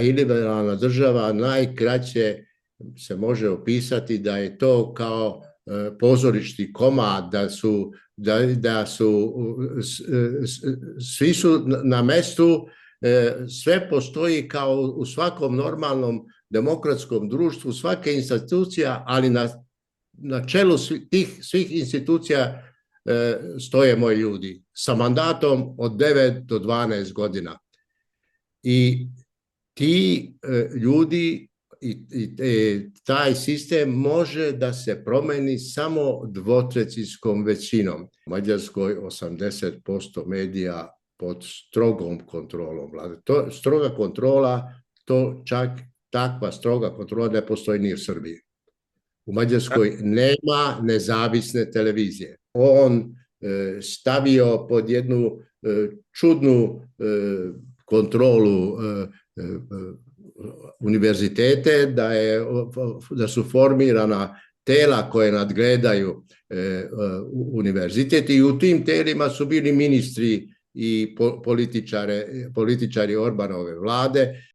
I liberalna država najkraće se može opisati da je to kao pozorišni komad, svi su na mestu, sve postoji kao u svakom normalnom demokratskom društvu, svake institucija, ali na čelu svih institucija stoje moji ljudi sa mandatom od 9 do 12 godina. I ti ljudi i taj sistem može da se promeni samo dvotrećinskom većinom. U Mađarskoj 80% medija pod strogom kontrolom vlade. Stroga kontrola, to čak takva stroga kontrola ne postoji ni u Srbiji. U Mađarskoj nema nezavisne televizije. On stavio pod jednu čudnu kontrolu univerzitete, da su formirana tela koje nadgledaju univerzitet i u tim telima su bili ministri i političari Orbanove vlade.